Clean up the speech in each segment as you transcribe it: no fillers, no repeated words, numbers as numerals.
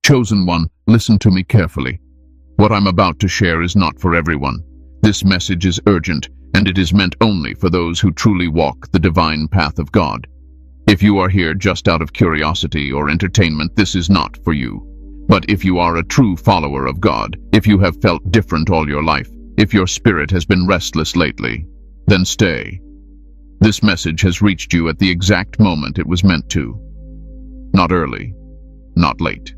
Chosen one, listen to me carefully. What I'm about to share is not for everyone. This message is urgent, and it is meant only for those who truly walk the divine path of God. If you are here just out of curiosity or entertainment, this is not for you. But if you are a true follower of God, if you have felt different all your life, if your spirit has been restless lately, then stay. This message has reached you at the exact moment it was meant to. Not early, not late.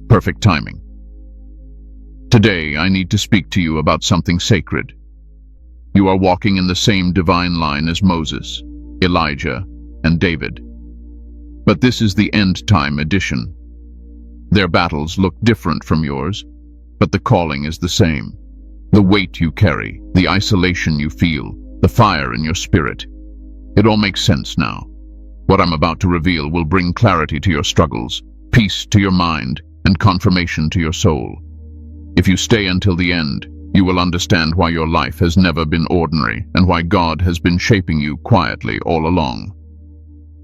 Perfect timing. Today, I need to speak to you about something sacred. You are walking in the same divine line as Moses, Elijah, and David. But this is the end-time edition. Their battles look different from yours, but the calling is the same. The weight you carry, the isolation you feel, the fire in your spirit. It all makes sense now. What I'm about to reveal will bring clarity to your struggles, peace to your mind, and confirmation to your soul. If you stay until the end, you will understand why your life has never been ordinary and why God has been shaping you quietly all along.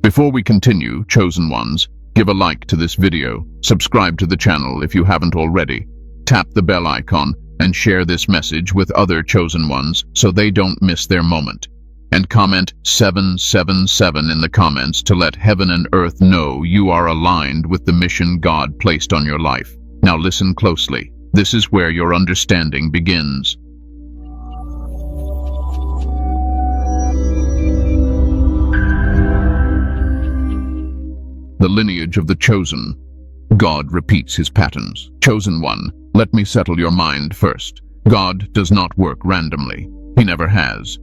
Before we continue, chosen ones, give a like to this video, subscribe to the channel if you haven't already, tap the bell icon, and share this message with other chosen ones so they don't miss their moment. And comment 777 in the comments to let heaven and earth know you are aligned with the mission God placed on your life. Now listen closely. This is where your understanding begins. The lineage of the chosen. God repeats his patterns. Chosen one, let me settle your mind first. God does not work randomly. He never has.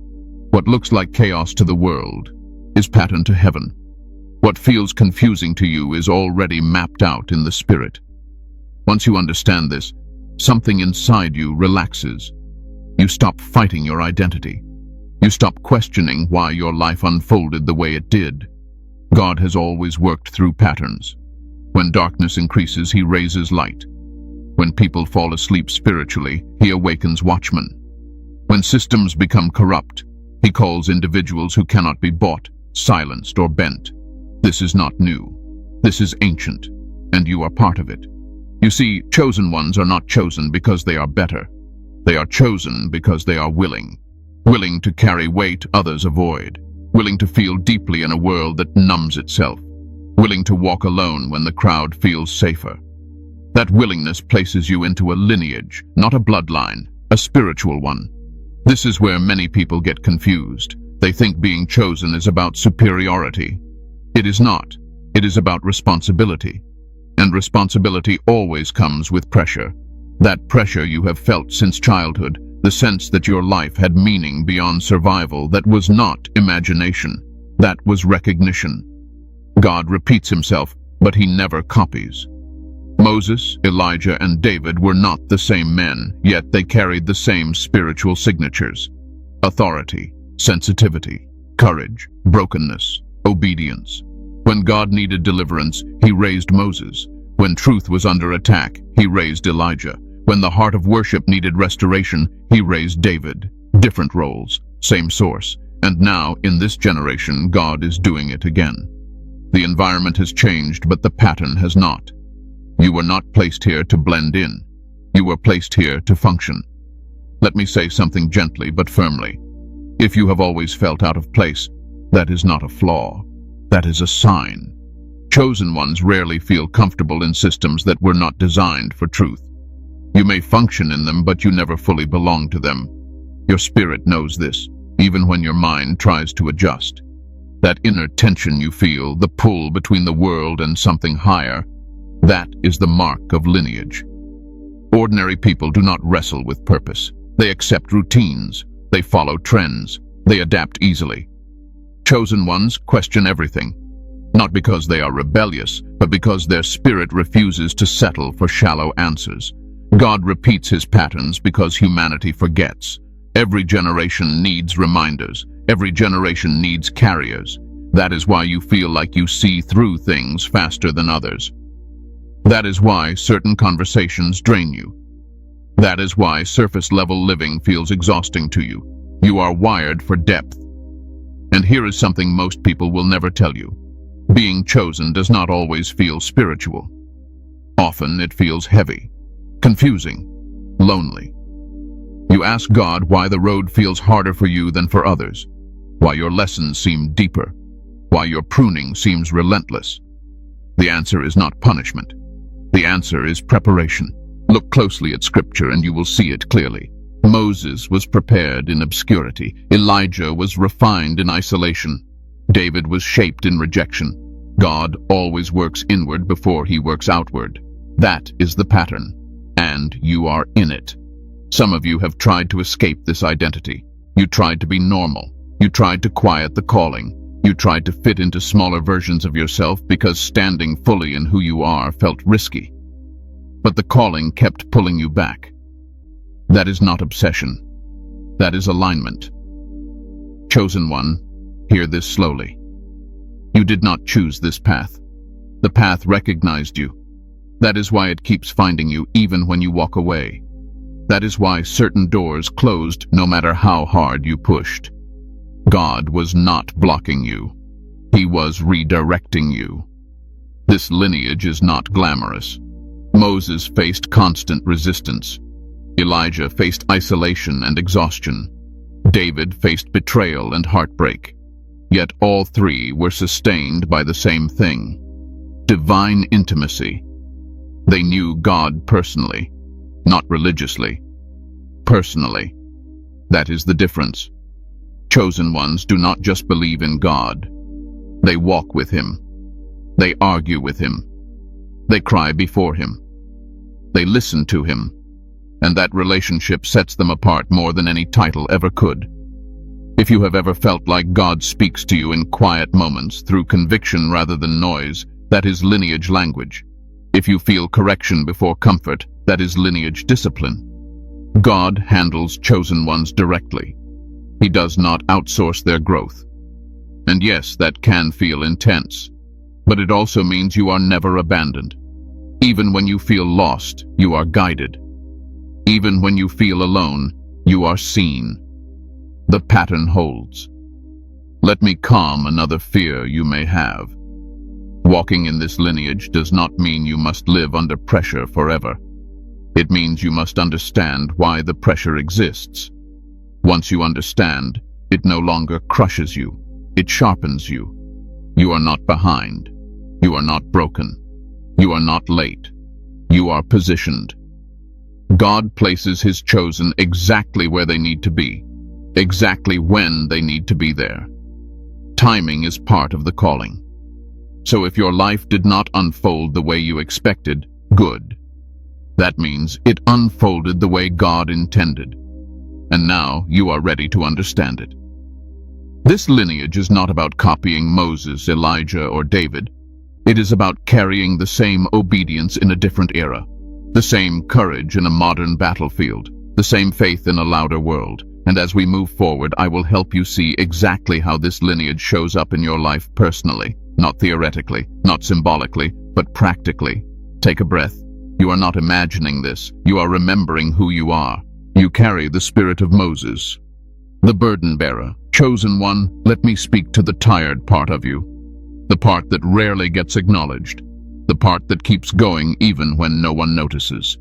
What looks like chaos to the world is patterned to heaven. What feels confusing to you is already mapped out in the spirit. Once you understand this, something inside you relaxes. You stop fighting your identity. You stop questioning why your life unfolded the way it did. God has always worked through patterns. When darkness increases, he raises light. When people fall asleep spiritually, he awakens watchmen. When systems become corrupt, he calls individuals who cannot be bought, silenced, or bent. This is not new. This is ancient, and you are part of it. You see, chosen ones are not chosen because they are better. They are chosen because they are willing. Willing to carry weight others avoid. Willing to feel deeply in a world that numbs itself. Willing to walk alone when the crowd feels safer. That willingness places you into a lineage, not a bloodline, a spiritual one. This is where many people get confused. They think being chosen is about superiority. It is not. It is about responsibility. And responsibility always comes with pressure. That pressure you have felt since childhood, the sense that your life had meaning beyond survival, that was not imagination. That was recognition. God repeats himself, but he never copies. Moses, Elijah, and David were not the same men, yet they carried the same spiritual signatures. Authority, sensitivity, courage, brokenness, obedience. When God needed deliverance, he raised Moses. When truth was under attack, he raised Elijah. When the heart of worship needed restoration, he raised David. Different roles, same source. And now, in this generation, God is doing it again. The environment has changed, but the pattern has not. You were not placed here to blend in. You were placed here to function. Let me say something gently but firmly. If you have always felt out of place, that is not a flaw. That is a sign. Chosen ones rarely feel comfortable in systems that were not designed for truth. You may function in them, but you never fully belong to them. Your spirit knows this, even when your mind tries to adjust. That inner tension you feel, the pull between the world and something higher, that is the mark of lineage. Ordinary people do not wrestle with purpose. They accept routines. They follow trends. They adapt easily. Chosen ones question everything, not because they are rebellious, but because their spirit refuses to settle for shallow answers. God repeats his patterns because humanity forgets. Every generation needs reminders. Every generation needs carriers. That is why you feel like you see through things faster than others. That is why certain conversations drain you. That is why surface-level living feels exhausting to you. You are wired for depth. And here is something most people will never tell you. Being chosen does not always feel spiritual. Often it feels heavy, confusing, lonely. You ask God why the road feels harder for you than for others, why your lessons seem deeper, why your pruning seems relentless. The answer is not punishment. The answer is preparation. Look closely at Scripture and you will see it clearly. Moses was prepared in obscurity. Elijah was refined in isolation. David was shaped in rejection. God always works inward before he works outward. That is the pattern, and you are in it. Some of you have tried to escape this identity. You tried to be normal. You tried to quiet the calling. You tried to fit into smaller versions of yourself because standing fully in who you are felt risky. But the calling kept pulling you back. That is not obsession. That is alignment. Chosen one, hear this slowly. You did not choose this path. The path recognized you. That is why it keeps finding you even when you walk away. That is why certain doors closed no matter how hard you pushed. God was not blocking you. He was redirecting you. This lineage is not glamorous. Moses faced constant resistance. Elijah faced isolation and exhaustion. David faced betrayal and heartbreak. Yet all three were sustained by the same thing: divine intimacy. They knew God personally, not religiously. Personally. That is the difference. Chosen ones do not just believe in God. They walk with him. They argue with him. They cry before him. They listen to him. And that relationship sets them apart more than any title ever could. If you have ever felt like God speaks to you in quiet moments through conviction rather than noise, that is lineage language. If you feel correction before comfort, that is lineage discipline. God handles chosen ones directly. He does not outsource their growth. And yes, that can feel intense, but it also means you are never abandoned. Even when you feel lost, you are guided. Even when you feel alone, you are seen. The pattern holds. Let me calm another fear you may have. Walking in this lineage does not mean you must live under pressure forever. It means you must understand why the pressure exists. Once you understand, it no longer crushes you. It sharpens you. You are not behind. You are not broken. You are not late. You are positioned. God places his chosen exactly where they need to be, exactly when they need to be there. Timing is part of the calling. So if your life did not unfold the way you expected, good. That means it unfolded the way God intended. And now you are ready to understand it. This lineage is not about copying Moses, Elijah, or David. It is about carrying the same obedience in a different era, the same courage in a modern battlefield, the same faith in a louder world. And as we move forward, I will help you see exactly how this lineage shows up in your life personally, not theoretically, not symbolically, but practically. Take a breath. You are not imagining this. You are remembering who you are. You carry the spirit of Moses, the burden bearer. Chosen one, let me speak to the tired part of you, the part that rarely gets acknowledged, the part that keeps going even when no one notices.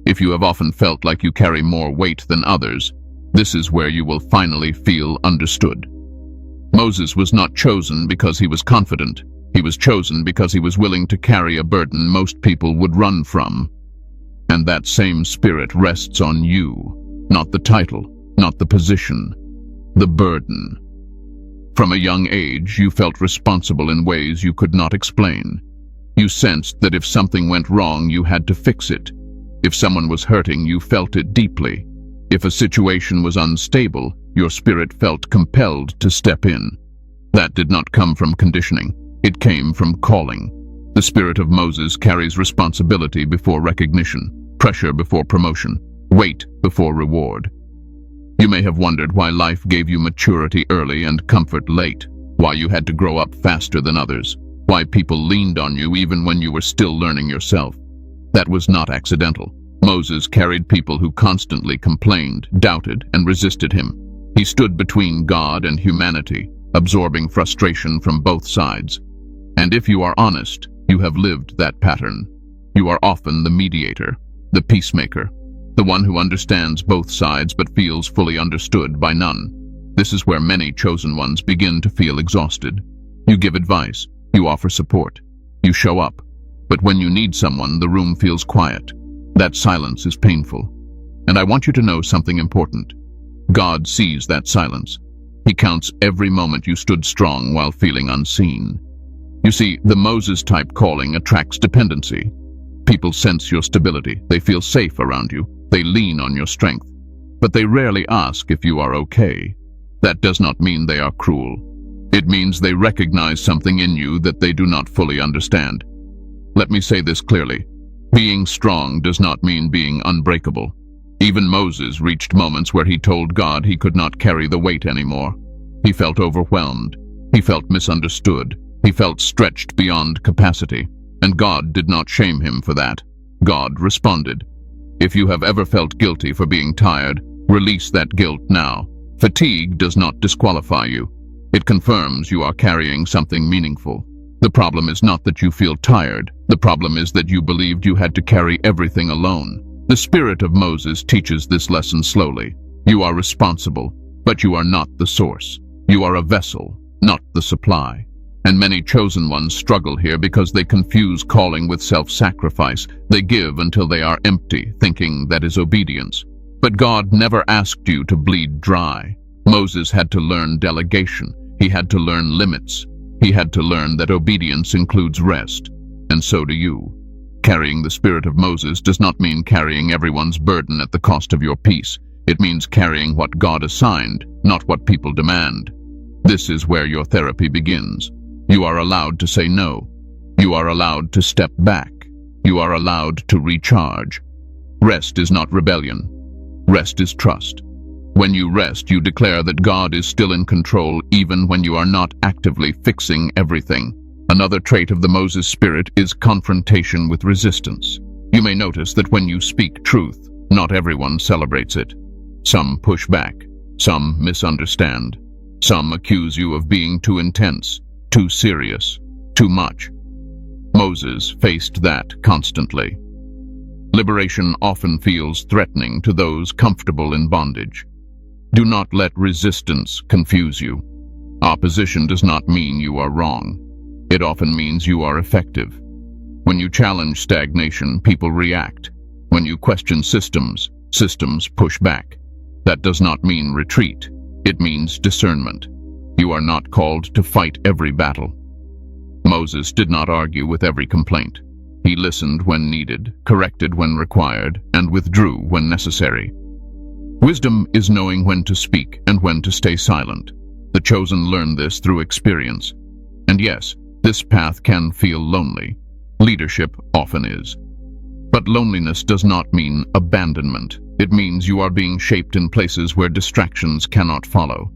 If you have often felt like you carry more weight than others, this is where you will finally feel understood. Moses was not chosen because he was confident. He was chosen because he was willing to carry a burden most people would run from. And that same spirit rests on you, not the title, not the position, the burden. From a young age, you felt responsible in ways you could not explain. You sensed that if something went wrong, you had to fix it. If someone was hurting, you felt it deeply. If a situation was unstable, your spirit felt compelled to step in. That did not come from conditioning. It came from calling. The spirit of Moses carries responsibility before recognition, pressure before promotion, weight before reward. You may have wondered why life gave you maturity early and comfort late, why you had to grow up faster than others, why people leaned on you even when you were still learning yourself. That was not accidental. Moses carried people who constantly complained, doubted, and resisted him. He stood between God and humanity, absorbing frustration from both sides. And if you are honest, you have lived that pattern. You are often the mediator, the peacemaker, the one who understands both sides but feels fully understood by none. This is where many chosen ones begin to feel exhausted. You give advice, you offer support, you show up, but when you need someone, the room feels quiet. That silence is painful. And I want you to know something important. God sees that silence. He counts every moment you stood strong while feeling unseen. You see, the Moses-type calling attracts dependency. People sense your stability. They feel safe around you. They lean on your strength. But they rarely ask if you are okay. That does not mean they are cruel. It means they recognize something in you that they do not fully understand. Let me say this clearly. Being strong does not mean being unbreakable. Even Moses reached moments where he told God he could not carry the weight anymore. He felt overwhelmed. He felt misunderstood. He felt stretched beyond capacity. And God did not shame him for that. God responded. If you have ever felt guilty for being tired, release that guilt now. Fatigue does not disqualify you. It confirms you are carrying something meaningful. The problem is not that you feel tired. The problem is that you believed you had to carry everything alone. The spirit of Moses teaches this lesson slowly. You are responsible, but you are not the source. You are a vessel, not the supply. And many chosen ones struggle here because they confuse calling with self-sacrifice. They give until they are empty, thinking that is obedience. But God never asked you to bleed dry. Moses had to learn delegation. He had to learn limits. He had to learn that obedience includes rest. And so do you. Carrying the spirit of Moses does not mean carrying everyone's burden at the cost of your peace. It means carrying what God assigned, not what people demand. This is where your therapy begins. You are allowed to say no. You are allowed to step back. You are allowed to recharge. Rest is not rebellion. Rest is trust. When you rest, you declare that God is still in control even when you are not actively fixing everything. Another trait of the Moses spirit is confrontation with resistance. You may notice that when you speak truth, not everyone celebrates it. Some push back. Some misunderstand. Some accuse you of being too intense, too serious, too much. Moses faced that constantly. Liberation often feels threatening to those comfortable in bondage. Do not let resistance confuse you. Opposition does not mean you are wrong. It often means you are effective. When you challenge stagnation, people react. When you question systems, systems push back. That does not mean retreat. It means discernment. You are not called to fight every battle. Moses did not argue with every complaint. He listened when needed, corrected when required, and withdrew when necessary. Wisdom is knowing when to speak and when to stay silent. The chosen learn this through experience. And yes, this path can feel lonely. Leadership often is. But loneliness does not mean abandonment. It means you are being shaped in places where distractions cannot follow.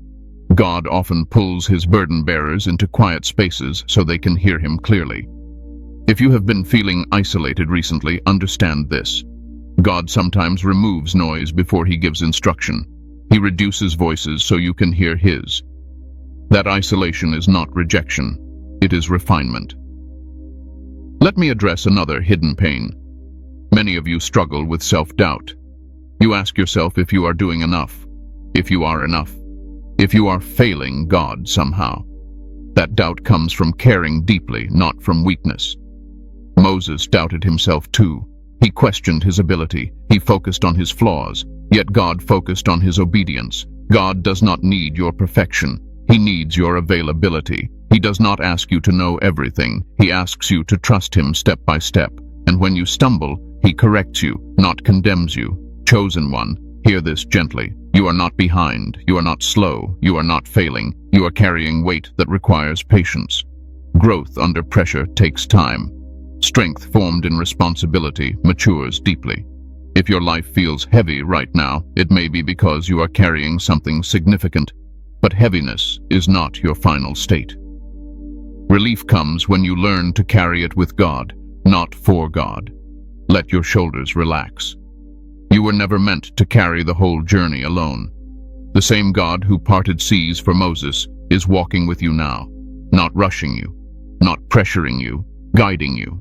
God often pulls his burden bearers into quiet spaces so they can hear him clearly. If you have been feeling isolated recently, understand this. God sometimes removes noise before he gives instruction. He reduces voices so you can hear his. That isolation is not rejection. It is refinement. Let me address another hidden pain. Many of you struggle with self-doubt. You ask yourself if you are doing enough, if you are enough, if you are failing God somehow. That doubt comes from caring deeply, not from weakness. Moses doubted himself too. He questioned his ability. He focused on his flaws. Yet God focused on his obedience. God does not need your perfection. He needs your availability. He does not ask you to know everything. He asks you to trust him step by step. And when you stumble, he corrects you, not condemns you. Chosen one, hear this gently. You are not behind. You are not slow. You are not failing. You are carrying weight that requires patience. Growth under pressure takes time. Strength formed in responsibility matures deeply. If your life feels heavy right now, it may be because you are carrying something significant. But heaviness is not your final state. Relief comes when you learn to carry it with God, not for God. Let your shoulders relax. You were never meant to carry the whole journey alone. The same God who parted seas for Moses is walking with you now, not rushing you, not pressuring you, guiding you.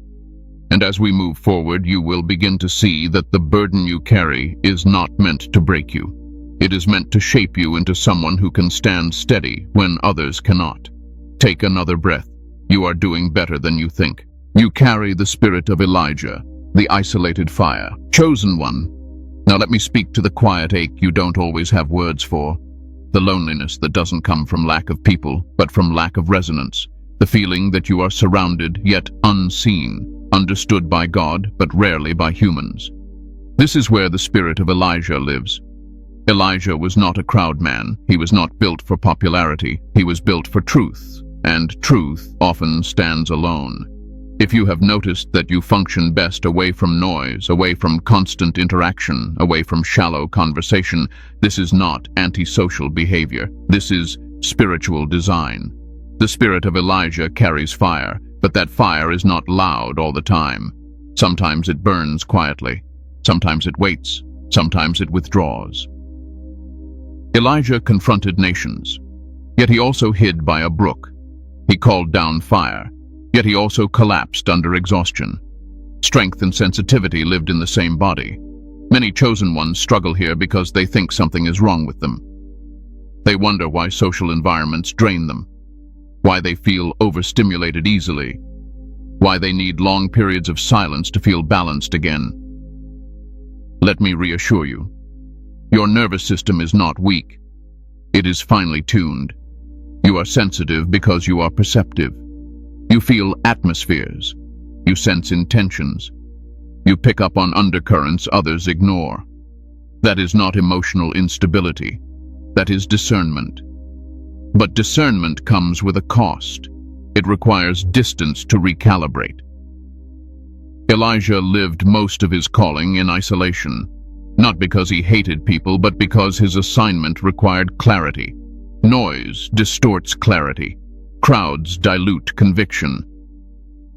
And as we move forward, you will begin to see that the burden you carry is not meant to break you. It is meant to shape you into someone who can stand steady when others cannot. Take another breath. You are doing better than you think. You carry the spirit of Elijah, the isolated fire, chosen one. Now let me speak to the quiet ache you don't always have words for. The loneliness that doesn't come from lack of people, but from lack of resonance. The feeling that you are surrounded yet unseen, understood by God but rarely by humans. This is where the spirit of Elijah lives. Elijah was not a crowd man. He was not built for popularity. He was built for truth, and truth often stands alone. If you have noticed that you function best away from noise, away from constant interaction, away from shallow conversation, this is not antisocial behavior. This is spiritual design. The spirit of Elijah carries fire, but that fire is not loud all the time. Sometimes it burns quietly. Sometimes it waits. Sometimes it withdraws. Elijah confronted nations, yet he also hid by a brook. He called down fire, yet he also collapsed under exhaustion. Strength and sensitivity lived in the same body. Many chosen ones struggle here because they think something is wrong with them. They wonder why social environments drain them, why they feel overstimulated easily, why they need long periods of silence to feel balanced again. Let me reassure you, your nervous system is not weak. It is finely tuned. You are sensitive because you are perceptive. You feel atmospheres. You sense intentions. You pick up on undercurrents others ignore. That is not emotional instability. That is discernment. But discernment comes with a cost. It requires distance to recalibrate. Elijah lived most of his calling in isolation, not because he hated people, but because his assignment required clarity. Noise distorts clarity. Crowds dilute conviction.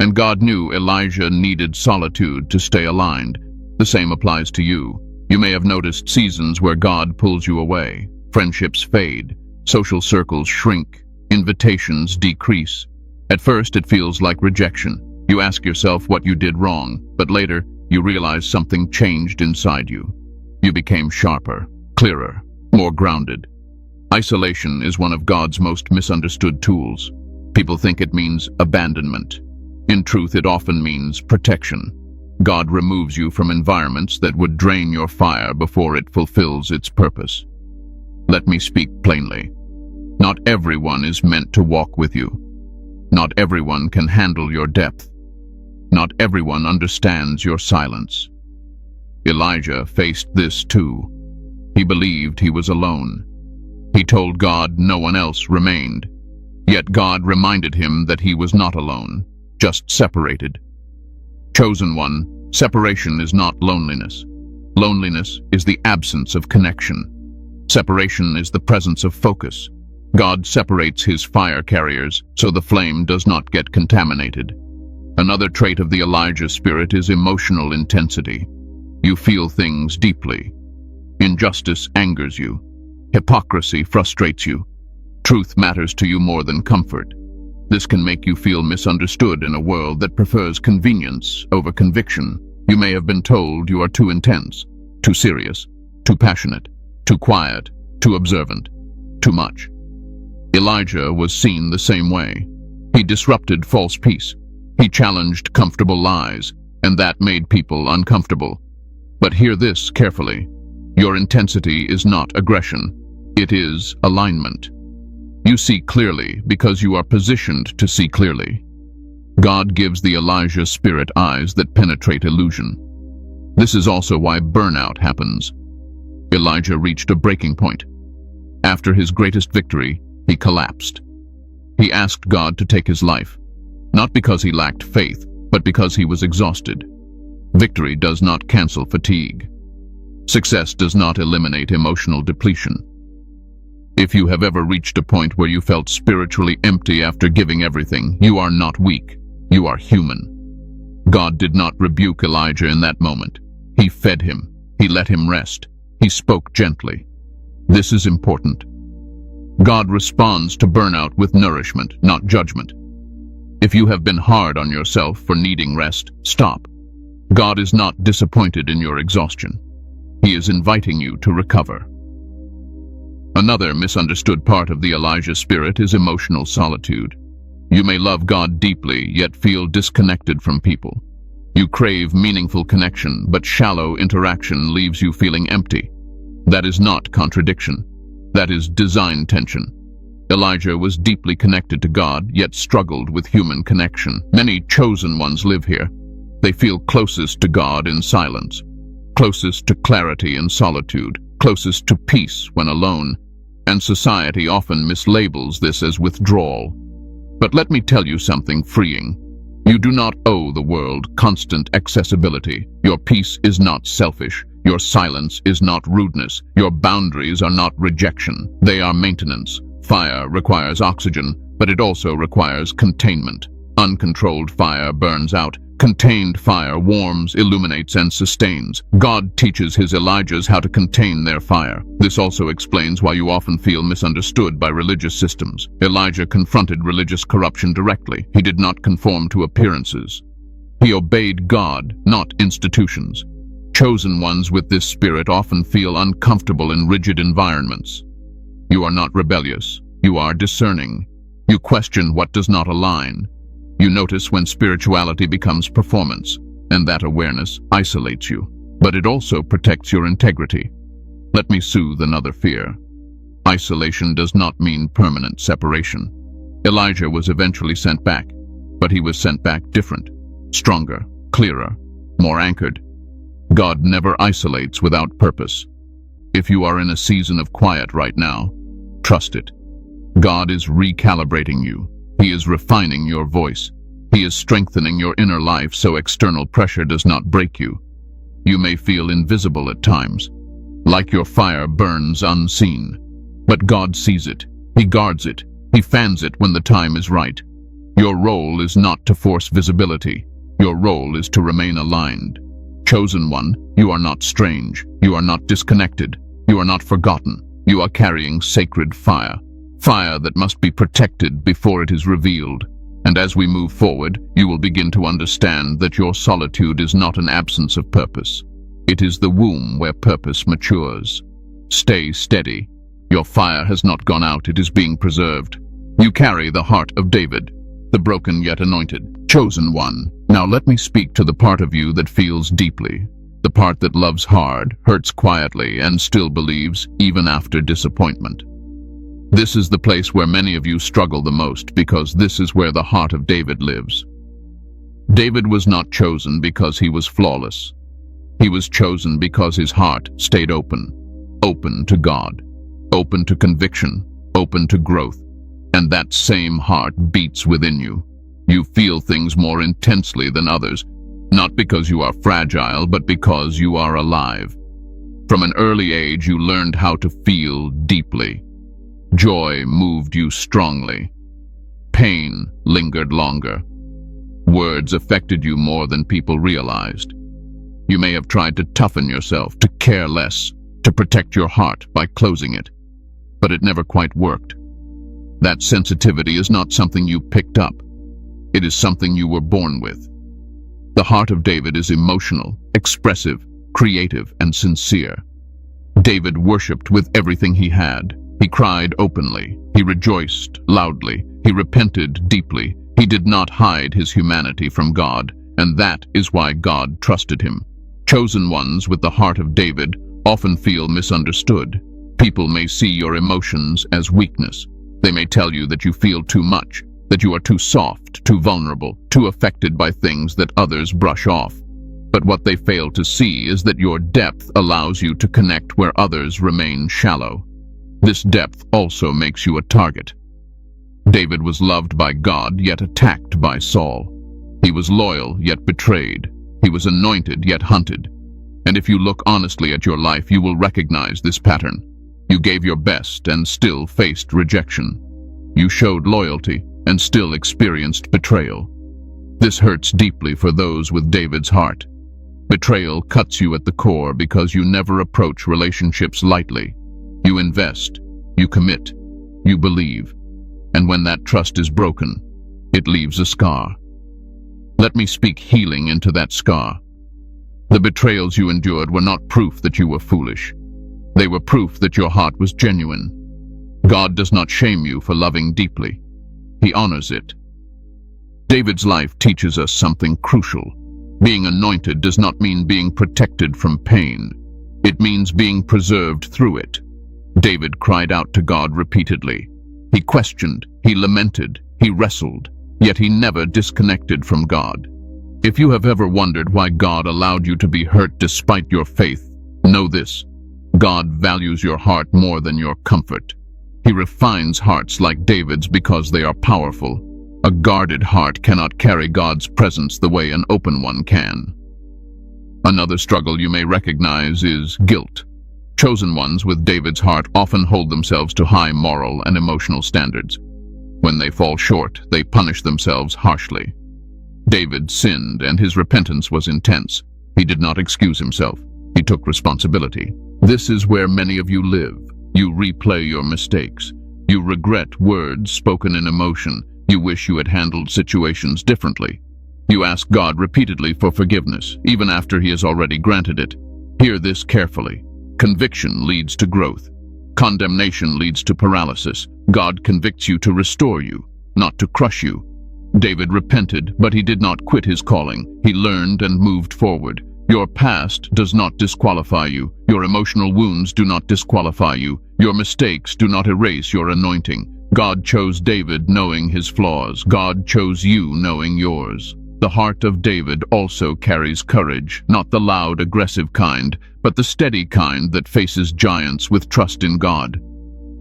And God knew Elijah needed solitude to stay aligned. The same applies to you. You may have noticed seasons where God pulls you away. Friendships fade. Social circles shrink. Invitations decrease. At first, it feels like rejection. You ask yourself what you did wrong, but later, you realize something changed inside you. You became sharper, clearer, more grounded. Isolation is one of God's most misunderstood tools. People think it means abandonment. In truth, it often means protection. God removes you from environments that would drain your fire before it fulfills its purpose. Let me speak plainly. Not everyone is meant to walk with you. Not everyone can handle your depth. Not everyone understands your silence. Elijah faced this too. He believed he was alone. He told God no one else remained. Yet God reminded him that he was not alone, just separated. Chosen one, separation is not loneliness. Loneliness is the absence of connection. Separation is the presence of focus. God separates his fire carriers so the flame does not get contaminated. Another trait of the Elijah spirit is emotional intensity. You feel things deeply. Injustice angers you. Hypocrisy frustrates you. Truth matters to you more than comfort. This can make you feel misunderstood in a world that prefers convenience over conviction. You may have been told you are too intense, too serious, too passionate, too quiet, too observant, too much. Elijah was seen the same way. He disrupted false peace. He challenged comfortable lies, and that made people uncomfortable. But hear this carefully. Your intensity is not aggression. It is alignment. You see clearly because you are positioned to see clearly. God gives the Elijah spirit eyes that penetrate illusion. This is also why burnout happens. Elijah reached a breaking point. After his greatest victory, he collapsed. He asked God to take his life, not because he lacked faith, but because he was exhausted. Victory does not cancel fatigue. Success does not eliminate emotional depletion. If you have ever reached a point where you felt spiritually empty after giving everything, you are not weak. You are human. God did not rebuke Elijah in that moment. He fed him. He let him rest. He spoke gently. This is important. God responds to burnout with nourishment, not judgment. If you have been hard on yourself for needing rest, stop. God is not disappointed in your exhaustion. He is inviting you to recover. Another misunderstood part of the Elijah spirit is emotional solitude. You may love God deeply, yet feel disconnected from people. You crave meaningful connection, but shallow interaction leaves you feeling empty. That is not contradiction. That is design tension. Elijah was deeply connected to God, yet struggled with human connection. Many chosen ones live here. They feel closest to God in silence, closest to clarity in solitude, closest to peace when alone, and society often mislabels this as withdrawal. But let me tell you something freeing. You do not owe the world constant accessibility. Your peace is not selfish. Your silence is not rudeness. Your boundaries are not rejection. They are maintenance. Fire requires oxygen, but it also requires containment. Uncontrolled fire burns out. Contained fire warms, illuminates, and sustains. God teaches his Elijahs how to contain their fire. This also explains why you often feel misunderstood by religious systems. Elijah confronted religious corruption directly. He did not conform to appearances. He obeyed God, not institutions. Chosen ones with this spirit often feel uncomfortable in rigid environments. You are not rebellious. You are discerning. You question what does not align. You notice when spirituality becomes performance, and that awareness isolates you. But it also protects your integrity. Let me soothe another fear. Isolation does not mean permanent separation. Elijah was eventually sent back, but he was sent back different, stronger, clearer, more anchored. God never isolates without purpose. If you are in a season of quiet right now, trust it. God is recalibrating you. He is refining your voice. He is strengthening your inner life so external pressure does not break you. You may feel invisible at times, like your fire burns unseen. But God sees it. He guards it. He fans it when the time is right. Your role is not to force visibility. Your role is to remain aligned. Chosen one, you are not strange. You are not disconnected. You are not forgotten. You are carrying sacred fire. Fire that must be protected before it is revealed. And as we move forward, you will begin to understand that your solitude is not an absence of purpose. It is the womb where purpose matures. Stay steady. Your fire has not gone out, it is being preserved. You carry the heart of David, the broken yet anointed, chosen one. Now let me speak to the part of you that feels deeply, the part that loves hard, hurts quietly, and still believes, even after disappointment. This is the place where many of you struggle the most, because this is where the heart of David lives. David was not chosen because he was flawless. He was chosen because his heart stayed open to God, open to conviction, open to growth. And that same heart beats within you. You feel things more intensely than others, not because you are fragile, but because you are alive. From an early age, you learned how to feel deeply. Joy moved you strongly. Pain lingered longer. Words affected you more than people realized. You may have tried to toughen yourself, to care less, to protect your heart by closing it. But it never quite worked. That sensitivity is not something you picked up. It is something you were born with. The heart of David is emotional, expressive, creative, and sincere. David worshipped with everything he had. He cried openly. He rejoiced loudly. He repented deeply. He did not hide his humanity from God, and that is why God trusted him. Chosen ones with the heart of David often feel misunderstood. People may see your emotions as weakness. They may tell you that you feel too much, that you are too soft, too vulnerable, too affected by things that others brush off. But what they fail to see is that your depth allows you to connect where others remain shallow. This depth also makes you a target. David was loved by God, yet attacked by Saul. He was loyal, yet betrayed. He was anointed, yet hunted. And if you look honestly at your life, you will recognize this pattern. You gave your best and still faced rejection. You showed loyalty and still experienced betrayal. This hurts deeply for those with David's heart. Betrayal cuts you at the core because you never approach relationships lightly. You invest, you commit, you believe. And when that trust is broken, It leaves a scar. Let me speak healing into that scar. The betrayals you endured were not proof that you were foolish. They were proof that your heart was genuine. God does not shame you for loving deeply. He honors it. David's life teaches us something crucial. Being anointed does not mean being protected from pain. It means being preserved through it. David cried out to God repeatedly. He questioned, he lamented, he wrestled, yet he never disconnected from God. If you have ever wondered why God allowed you to be hurt despite your faith, know this: God values your heart more than your comfort. He refines hearts like David's because they are powerful. A guarded heart cannot carry God's presence the way an open one can. Another struggle you may recognize is guilt. Chosen ones with David's heart often hold themselves to high moral and emotional standards. When they fall short, they punish themselves harshly. David sinned, and his repentance was intense. He did not excuse himself. He took responsibility. This is where many of you live. You replay your mistakes. You regret words spoken in emotion. You wish you had handled situations differently. You ask God repeatedly for forgiveness, even after He has already granted it. Hear this carefully. Conviction leads to growth. Condemnation leads to paralysis. God convicts you to restore you, not to crush you. David repented, but he did not quit his calling. He learned and moved forward. Your past does not disqualify you. Your emotional wounds do not disqualify you. Your mistakes do not erase your anointing. God chose David knowing his flaws. God chose you knowing yours. The heart of David also carries courage, not the loud, aggressive kind, but the steady kind that faces giants with trust in God.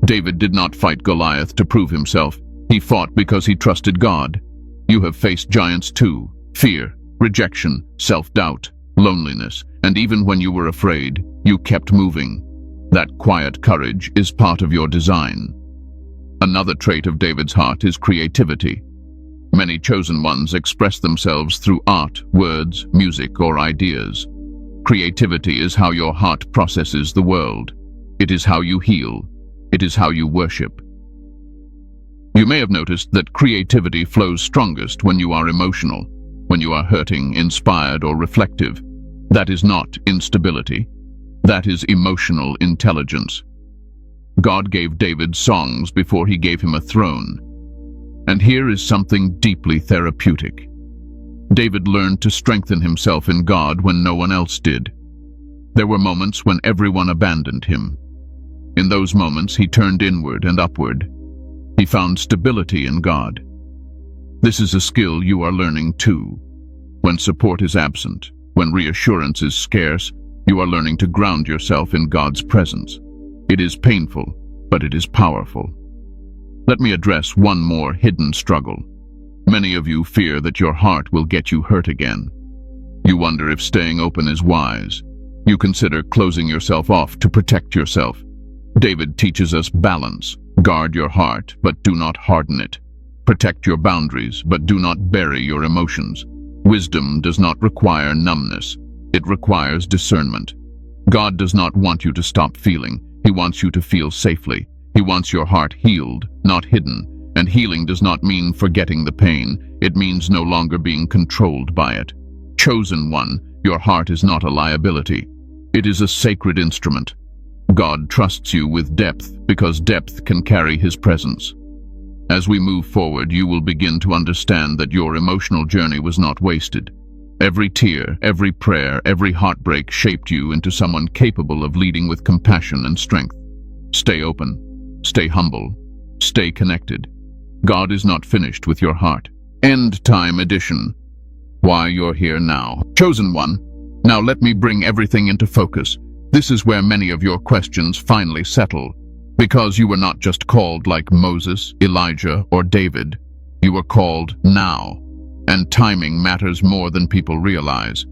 David did not fight Goliath to prove himself. He fought because he trusted God. You have faced giants too: fear, rejection, self-doubt, loneliness, and even when you were afraid, you kept moving. That quiet courage is part of your design. Another trait of David's heart is creativity. Many chosen ones express themselves through art, words, music, or ideas. Creativity is how your heart processes the world. It is how you heal. It is how you worship. You may have noticed that creativity flows strongest when you are emotional, when you are hurting, inspired, or reflective. That is not instability. That is emotional intelligence. God gave David songs before He gave him a throne. And here is something deeply therapeutic. David learned to strengthen himself in God when no one else did. There were moments when everyone abandoned him. In those moments, he turned inward and upward. He found stability in God. This is a skill you are learning too. When support is absent, when reassurance is scarce, you are learning to ground yourself in God's presence. It is painful, but it is powerful. Let me address one more hidden struggle. Many of you fear that your heart will get you hurt again. You wonder if staying open is wise. You consider closing yourself off to protect yourself. David teaches us balance. Guard your heart, but do not harden it. Protect your boundaries, but do not bury your emotions. Wisdom does not require numbness. It requires discernment. God does not want you to stop feeling. He wants you to feel safely. He wants your heart healed, not hidden. And healing does not mean forgetting the pain. It means no longer being controlled by it. Chosen one, your heart is not a liability. It is a sacred instrument. God trusts you with depth because depth can carry His presence. As we move forward, you will begin to understand that your emotional journey was not wasted. Every tear, every prayer, every heartbreak shaped you into someone capable of leading with compassion and strength. Stay open, stay humble, stay connected. God is not finished with your heart. End Time Edition. Why you're here now. Chosen one. Now let me bring everything into focus. This is where many of your questions finally settle. Because you were not just called like Moses, Elijah, or David. You were called now. And timing matters more than people realize.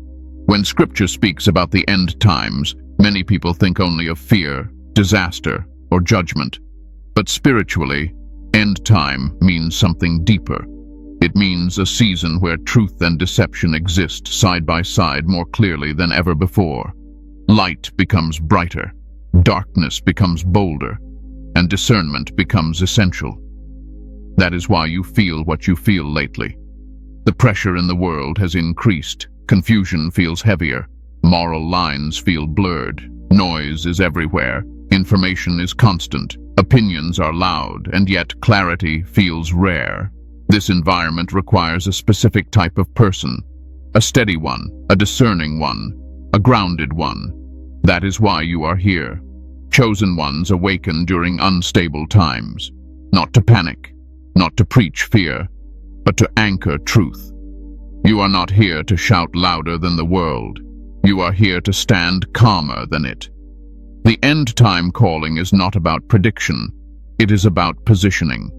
When Scripture speaks about the end times, many people think only of fear, disaster, or judgment. But spiritually, end time means something deeper. It means a season where truth and deception exist side by side more clearly than ever before. Light becomes brighter, darkness becomes bolder, and discernment becomes essential. That is why you feel what you feel lately. The pressure in the world has increased. Confusion feels heavier. Moral lines feel blurred. Noise is everywhere. Information is constant. Opinions are loud, and yet clarity feels rare. This environment requires a specific type of person. A steady one, a discerning one, a grounded one. That is why you are here. Chosen ones awaken during unstable times. Not to panic, not to preach fear, but to anchor truth. You are not here to shout louder than the world. You are here to stand calmer than it. The end-time calling is not about prediction. It is about positioning.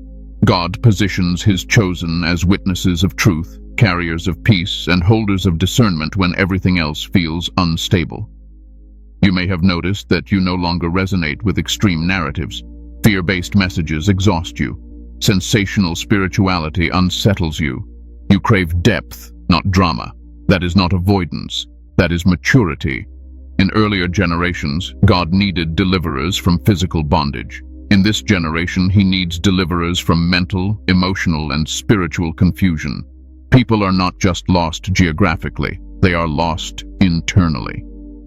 God positions his chosen as witnesses of truth, carriers of peace, and holders of discernment when everything else feels unstable. You may have noticed that you no longer resonate with extreme narratives. Fear-based messages exhaust you. Sensational spirituality unsettles you. You crave depth, not drama. That is not avoidance. That is maturity. In earlier generations, God needed deliverers from physical bondage. In this generation, he needs deliverers from mental, emotional, and spiritual confusion. People are not just lost geographically, they are lost internally.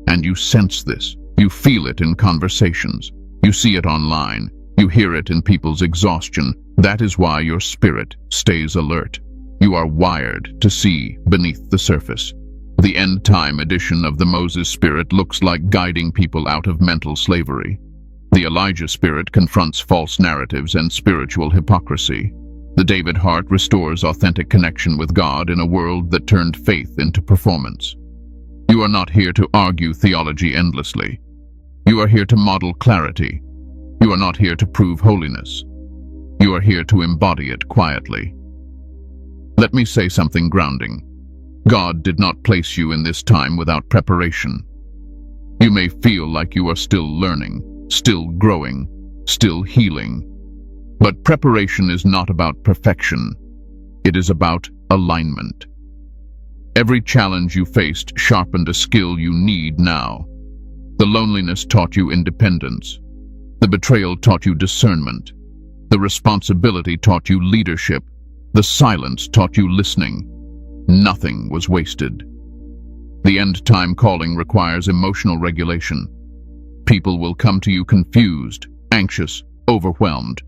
And you sense this. You feel it in conversations. You see it online. You hear it in people's exhaustion. That is why your spirit stays alert. You are wired to see beneath the surface. The end-time edition of the Moses spirit looks like guiding people out of mental slavery. The Elijah spirit confronts false narratives and spiritual hypocrisy. The David heart restores authentic connection with God in a world that turned faith into performance. You are not here to argue theology endlessly. You are here to model clarity. You are not here to prove holiness. You are here to embody it quietly. Let me say something grounding. God did not place you in this time without preparation. You may feel like you are still learning, still growing, still healing. But preparation is not about perfection. It is about alignment. Every challenge you faced sharpened a skill you need now. The loneliness taught you independence. The betrayal taught you discernment. The responsibility taught you leadership. The silence taught you listening. Nothing was wasted. The end-time calling requires emotional regulation. People will come to you confused, anxious, overwhelmed.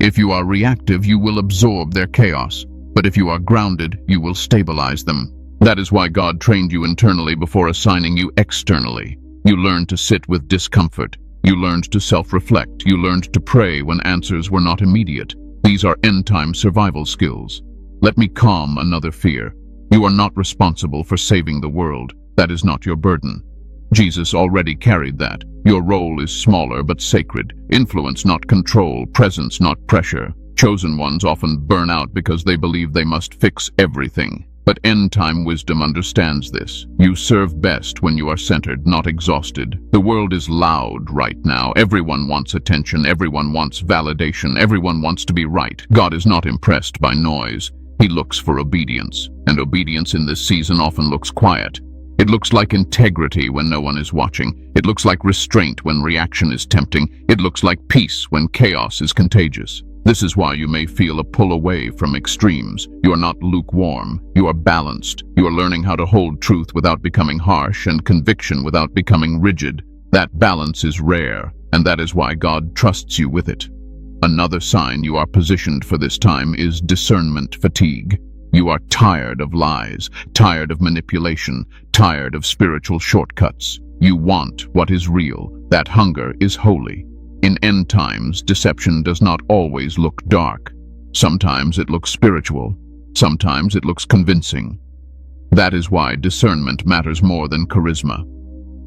If you are reactive, you will absorb their chaos. But if you are grounded, you will stabilize them. That is why God trained you internally before assigning you externally. You learned to sit with discomfort. You learned to self-reflect. You learned to pray when answers were not immediate. These are end-time survival skills. Let me calm another fear. You are not responsible for saving the world. That is not your burden. Jesus already carried that. Your role is smaller but sacred. Influence, not control. Presence, not pressure. Chosen ones often burn out because they believe they must fix everything. But end-time wisdom understands this. You serve best when you are centered, not exhausted. The world is loud right now. Everyone wants attention. Everyone wants validation. Everyone wants to be right. God is not impressed by noise. He looks for obedience. And obedience in this season often looks quiet. It looks like integrity when no one is watching. It looks like restraint when reaction is tempting. It looks like peace when chaos is contagious. This is why you may feel a pull away from extremes. You are not lukewarm. You are balanced. You are learning how to hold truth without becoming harsh and conviction without becoming rigid. That balance is rare, and that is why God trusts you with it. Another sign you are positioned for this time is discernment fatigue. You are tired of lies, tired of manipulation, tired of spiritual shortcuts. You want what is real. That hunger is holy. In end times, deception does not always look dark. Sometimes it looks spiritual. Sometimes it looks convincing. That is why discernment matters more than charisma.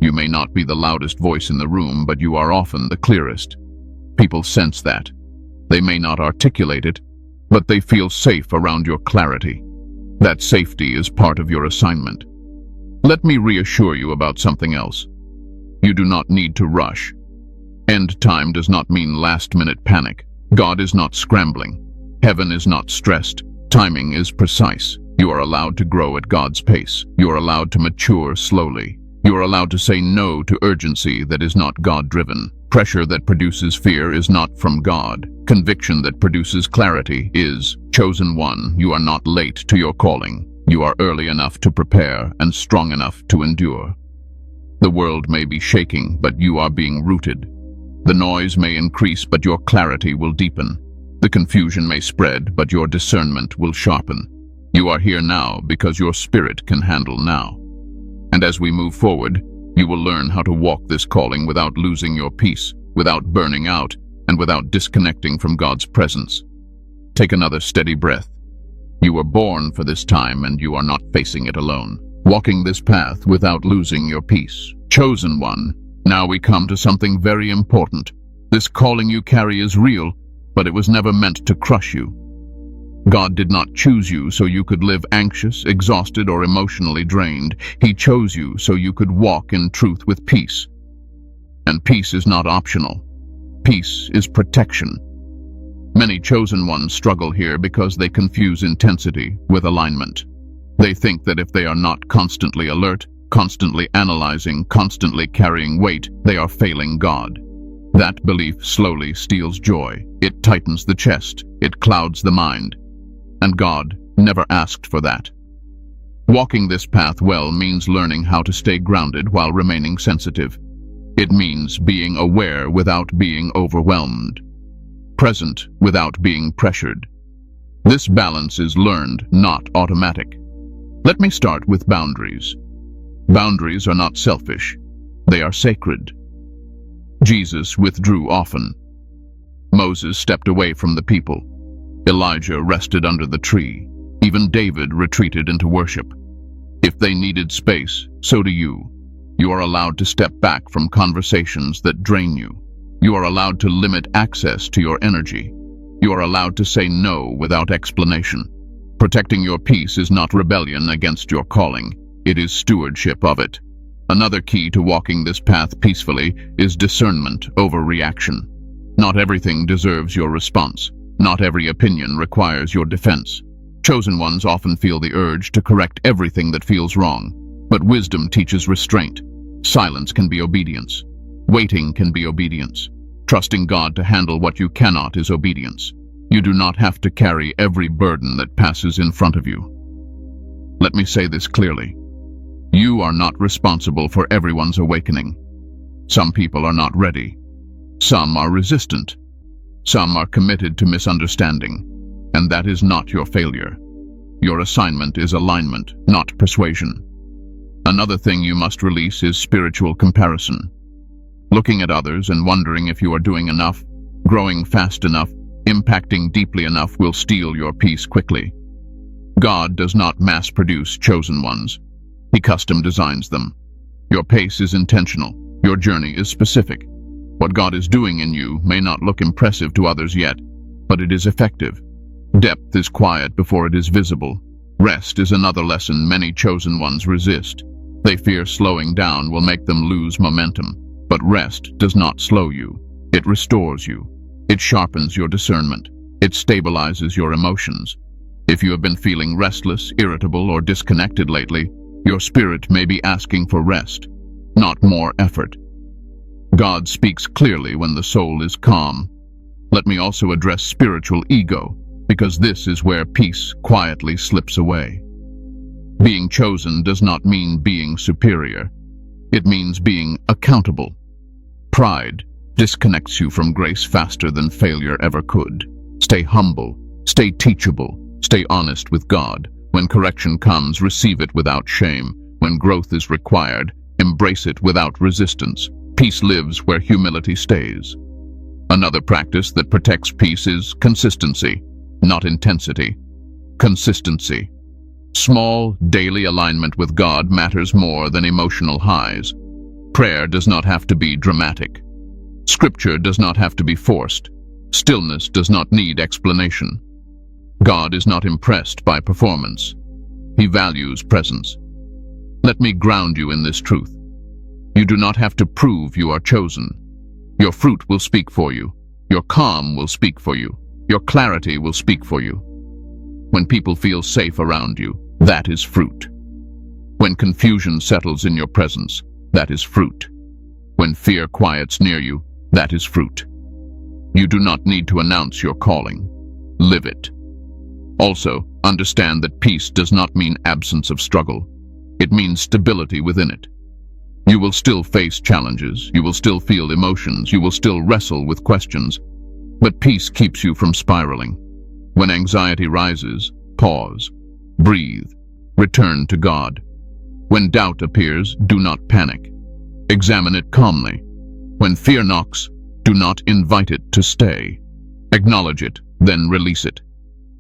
You may not be the loudest voice in the room, but you are often the clearest. People sense that. They may not articulate it, but they feel safe around your clarity. That safety is part of your assignment. Let me reassure you about something else. You do not need to rush. End time does not mean last-minute panic. God is not scrambling. Heaven is not stressed. Timing is precise. You are allowed to grow at God's pace. You are allowed to mature slowly. You are allowed to say no to urgency that is not God-driven. Pressure that produces fear is not from God. Conviction that produces clarity is. Chosen one, you are not late to your calling. You are early enough to prepare and strong enough to endure. The world may be shaking, but you are being rooted. The noise may increase, but your clarity will deepen. The confusion may spread, but your discernment will sharpen. You are here now because your spirit can handle now. And as we move forward, you will learn how to walk this calling without losing your peace, without burning out, and without disconnecting from God's presence. Take another steady breath. You were born for this time, and you are not facing it alone. Walking this path without losing your peace. Chosen one, now we come to something very important. This calling you carry is real, but it was never meant to crush you. God did not choose you so you could live anxious, exhausted, or emotionally drained. He chose you so you could walk in truth with peace. And peace is not optional. Peace is protection. Many chosen ones struggle here because they confuse intensity with alignment. They think that if they are not constantly alert, constantly analyzing, constantly carrying weight, they are failing God. That belief slowly steals joy. It tightens the chest. It clouds the mind. And God never asked for that. Walking this path well means learning how to stay grounded while remaining sensitive. It means being aware without being overwhelmed, present without being pressured. This balance is learned, not automatic. Let me start with boundaries. Boundaries are not selfish. They are sacred. Jesus withdrew often. Moses stepped away from the people. Elijah rested under the tree. Even David retreated into worship. If they needed space, so do you. You are allowed to step back from conversations that drain you. You are allowed to limit access to your energy. You are allowed to say no without explanation. Protecting your peace is not rebellion against your calling. It is stewardship of it. Another key to walking this path peacefully is discernment over reaction. Not everything deserves your response. Not every opinion requires your defense. Chosen ones often feel the urge to correct everything that feels wrong, but wisdom teaches restraint. Silence can be obedience. Waiting can be obedience. Trusting God to handle what you cannot is obedience. You do not have to carry every burden that passes in front of you. Let me say this clearly. You are not responsible for everyone's awakening. Some people are not ready. Some are resistant. Some are committed to misunderstanding, and that is not your failure. Your assignment is alignment, not persuasion. Another thing you must release is spiritual comparison. Looking at others and wondering if you are doing enough, growing fast enough, impacting deeply enough will steal your peace quickly. God does not mass-produce chosen ones. He custom designs them. Your pace is intentional. Your journey is specific. What God is doing in you may not look impressive to others yet, but it is effective. Depth is quiet before it is visible. Rest is another lesson many chosen ones resist. They fear slowing down will make them lose momentum, but rest does not slow you. It restores you. It sharpens your discernment. It stabilizes your emotions. If you have been feeling restless, irritable, or disconnected lately, your spirit may be asking for rest, not more effort. God speaks clearly when the soul is calm. Let me also address spiritual ego, because this is where peace quietly slips away. Being chosen does not mean being superior. It means being accountable. Pride disconnects you from grace faster than failure ever could. Stay humble, stay teachable, stay honest with God. When correction comes, receive it without shame. When growth is required, embrace it without resistance. Peace lives where humility stays. Another practice that protects peace is consistency, not intensity. Consistency. Small, daily alignment with God matters more than emotional highs. Prayer does not have to be dramatic. Scripture does not have to be forced. Stillness does not need explanation. God is not impressed by performance. He values presence. Let me ground you in this truth. You do not have to prove you are chosen. Your fruit will speak for you. Your calm will speak for you. Your clarity will speak for you. When people feel safe around you, that is fruit. When confusion settles in your presence, that is fruit. When fear quiets near you, That is fruit. You do not need to announce your calling. Live it. Also, understand that peace does not mean absence of struggle. It means stability within it. You will still face challenges, you will still feel emotions, you will still wrestle with questions, but peace keeps you from spiraling. When anxiety rises, pause, breathe, return to God. When doubt appears, do not panic. Examine it calmly. When fear knocks, do not invite it to stay. Acknowledge it, then release it.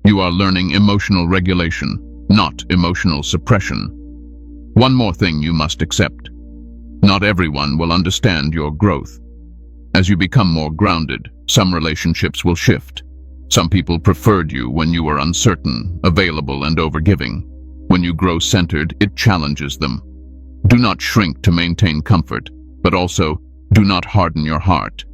You are learning emotional regulation, not emotional suppression. One more thing you must accept. Not everyone will understand your growth. As you become more grounded, some relationships will shift. Some people preferred you when you were uncertain, available, and overgiving. When you grow centered, it challenges them. Do not shrink to maintain comfort, but also do not harden your heart.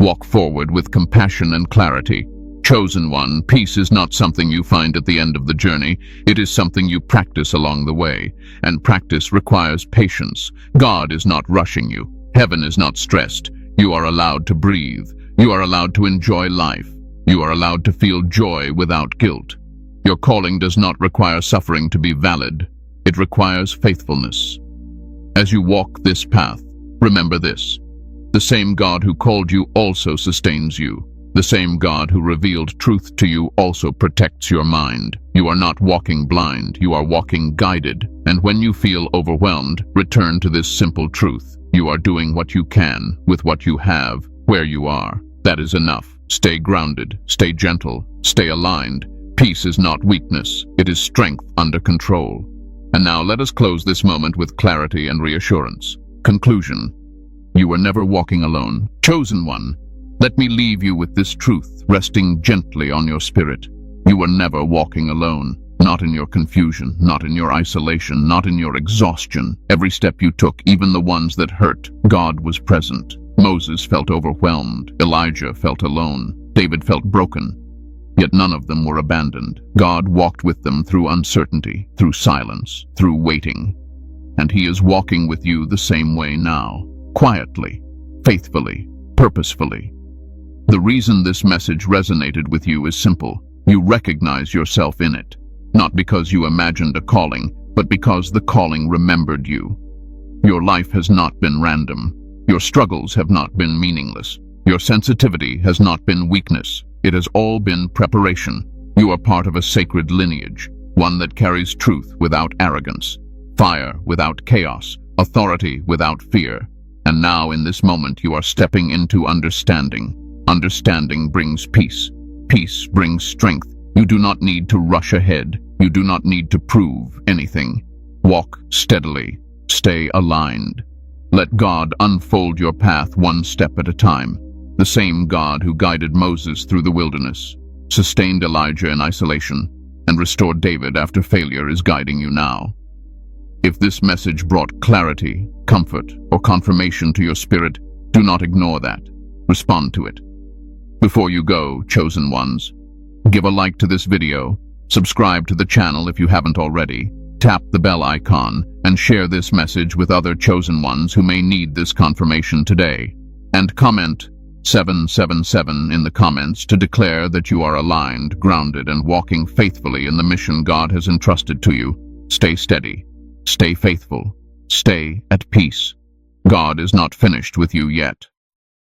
Walk forward with compassion and clarity. Chosen one, peace is not something you find at the end of the journey. It is something you practice along the way, and practice requires patience. God is not rushing you. Heaven is not stressed. You are allowed to breathe. You are allowed to enjoy life. You are allowed to feel joy without guilt. Your calling does not require suffering to be valid. It requires faithfulness. As you walk this path, remember this. The same God who called you also sustains you. The same God who revealed truth to you also protects your mind. You are not walking blind, you are walking guided. And when you feel overwhelmed, return to this simple truth. You are doing what you can, with what you have, where you are. That is enough. Stay grounded, stay gentle, stay aligned. Peace is not weakness, it is strength under control. And now let us close this moment with clarity and reassurance. Conclusion. You were never walking alone. Chosen one, let me leave you with this truth, resting gently on your spirit. You were never walking alone. Not in your confusion, not in your isolation, not in your exhaustion. Every step you took, even the ones that hurt, God was present. Moses felt overwhelmed. Elijah felt alone. David felt broken. Yet none of them were abandoned. God walked with them through uncertainty, through silence, through waiting. And He is walking with you the same way now, quietly, faithfully, purposefully. The reason this message resonated with you is simple. You recognize yourself in it, not because you imagined a calling, but because the calling remembered you. Your life has not been random. Your struggles have not been meaningless. Your sensitivity has not been weakness. It has all been preparation. You are part of a sacred lineage, one that carries truth without arrogance, fire without chaos, authority without fear. And now in this moment you are stepping into understanding. Understanding brings peace. Peace brings strength. You do not need to rush ahead. You do not need to prove anything. Walk steadily. Stay aligned. Let God unfold your path one step at a time. The same God who guided Moses through the wilderness, sustained Elijah in isolation, and restored David after failure is guiding you now. If this message brought clarity, comfort, or confirmation to your spirit, do not ignore that. Respond to it. Before you go, chosen ones, give a like to this video, subscribe to the channel if you haven't already, tap the bell icon, and share this message with other chosen ones who may need this confirmation today. And comment 777 in the comments to declare that you are aligned, grounded, and walking faithfully in the mission God has entrusted to you. Stay steady, stay faithful, stay at peace. God is not finished with you yet.